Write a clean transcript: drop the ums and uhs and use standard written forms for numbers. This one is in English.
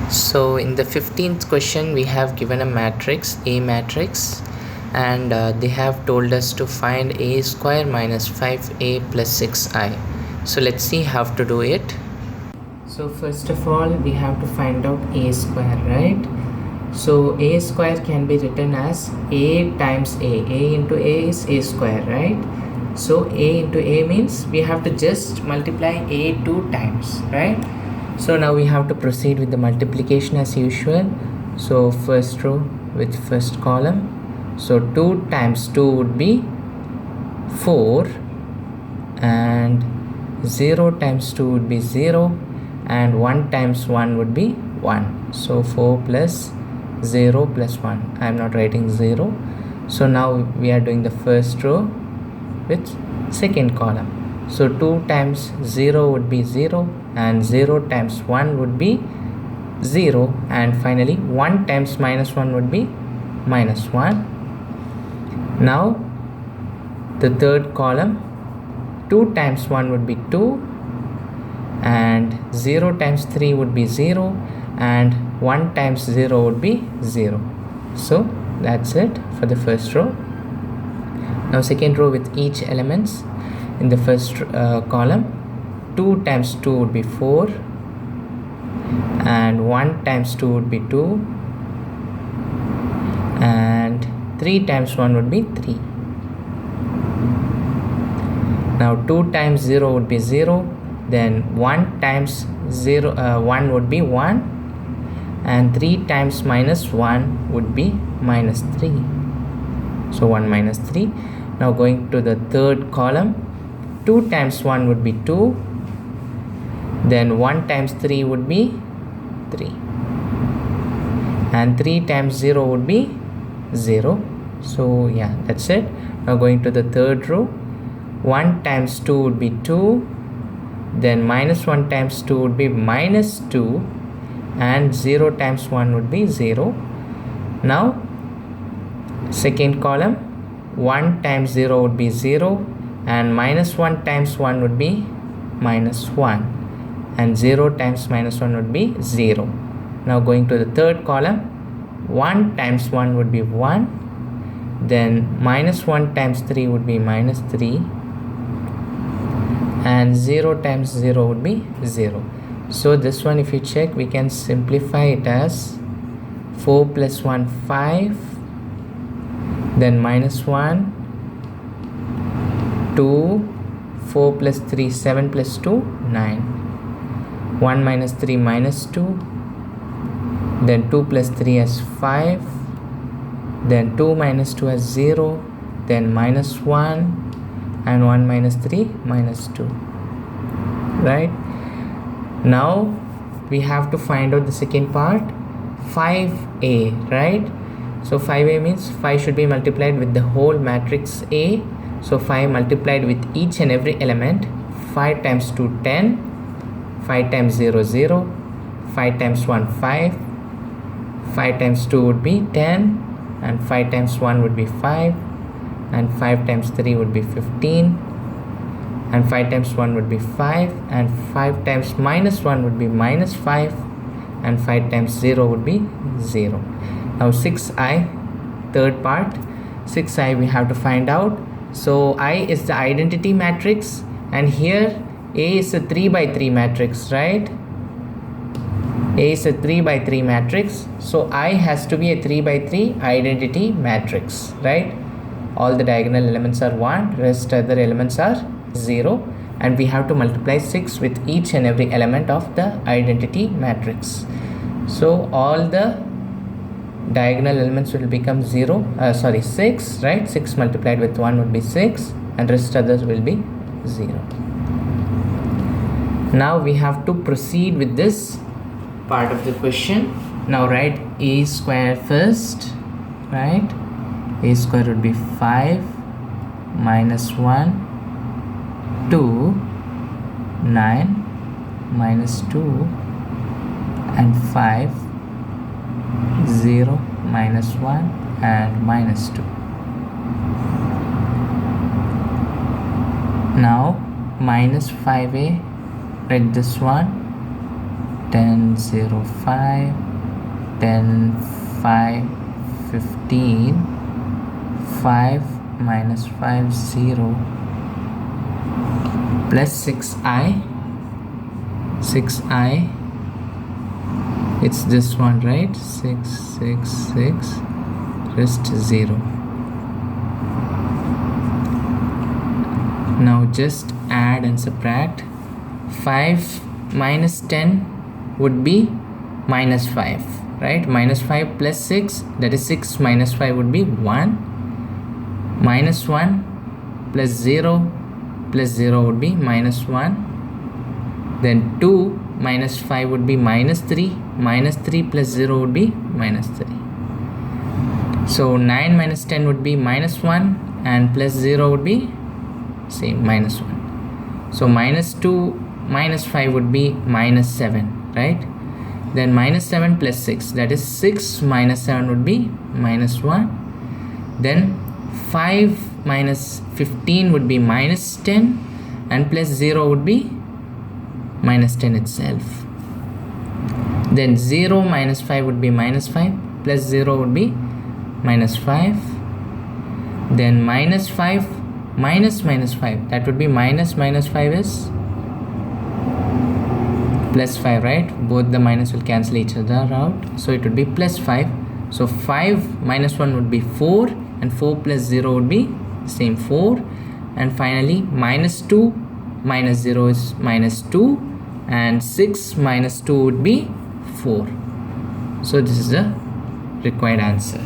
So in the 15th question we have given a matrix, A matrix, and they have told us to find a square minus 5a plus 6i. So let's see how to do it. So first of all we have to find out a square, right? So a square can be written as a times a into a is a square, right? So a into a means we have to just multiply a 2 times, right? So now we have to proceed with the multiplication as usual. So first row with first column. So 2 times 2 would be 4, and 0 times 2 would be 0, and 1 times 1 would be 1. So 4 plus 0 plus 1. I am not writing 0. So now we are doing the first row with second column. So 2 times 0 would be 0, and 0 times 1 would be 0, and finally 1 times minus 1 would be minus 1. Now the third column, 2 times 1 would be 2, and 0 times 3 would be 0, and 1 times 0 would be 0. So that's it for the first row. Now second row with each elements. In the first column, 2 times 2 would be 4, and 1 times 2 would be 2, and 3 times 1 would be 3. Now 2 times 0 would be 0, then 1 times 1 would be 1, and 3 times minus 1 would be minus 3. So 1 minus 3. Now going to the third column, 2 times 1 would be 2, then 1 times 3 would be 3, and 3 times 0 would be 0. So yeah, that's it. Now going to the third row, 1 times 2 would be 2, then minus 1 times 2 would be minus 2, and 0 times 1 would be 0. Now second column, 1 times 0 would be 0, and minus 1 times 1 would be minus 1, and 0 times minus 1 would be 0. Now going to the third column, 1 times 1 would be 1, then minus 1 times 3 would be minus 3, and 0 times 0 would be 0. So this one, if you check, we can simplify it as 4 plus 1 5, then minus 1 2, 4 plus 3 7 plus 2 9, 1 minus 3 minus 2, then 2 plus 3 as 5, then 2 minus 2 as 0, then minus 1, and 1 minus 3 minus 2, right? Now we have to find out the second part, 5a, right? So 5a means 5 should be multiplied with the whole matrix A. So 5 multiplied with each and every element. 5 times 2 10, 5 times 0 0, 5 times 1 5, 5 times 2 would be 10, and 5 times 1 would be 5, and 5 times 3 would be 15, and 5 times 1 would be 5, and 5 times minus 1 would be minus 5, and 5 times 0 would be 0. Now 6i, third part, 6i we have to find out. So I is the identity matrix, and here A is a 3 by 3 matrix, right? A is a 3 by 3 matrix, so I has to be a 3 by 3 identity matrix, right? All the diagonal elements are 1, rest other elements are 0, and we have to multiply 6 with each and every element of the identity matrix. So all the diagonal elements will become 6, right? 6 multiplied with 1 would be 6, and rest others will be 0. Now we have to proceed with this part of the question. Now write a square first, right? A square would be 5 minus 1 2 9 minus 2 and 5 0 minus 1 and minus 2. Now minus 5a, write this one, 10, 0, 5, 10, 5, 15, 5 minus 5, 0, plus 6i, it's this one, right? 6, 6, 6, rest 0. Now just add and subtract. 5 minus 10 would be minus 5, right? Minus 5 plus 6, that is 6 minus 5 would be 1. Minus 1 plus 0 would be minus 1. Then 2 minus 5 would be minus 3. Minus 3 plus 0 would be minus 3. So 9 minus 10 would be minus 1, and plus 0 would be same, minus 1. So minus 2 minus 5 would be minus 7, right? Then minus 7 plus 6, that is 6 minus 7 would be minus 1. Then 5 minus 15 would be minus 10, and plus 0 would be minus 10 itself. Then 0 minus 5 would be minus 5, plus 0 would be minus 5. Then minus 5 minus 5, that would be minus 5 is plus 5, right? Both the minus will cancel each other out, so it would be plus 5. So 5 minus 1 would be 4, and 4 plus 0 would be same, 4. And finally minus 2 minus 0 is minus 2, and 6 minus 2 would be 4. So this is the required answer.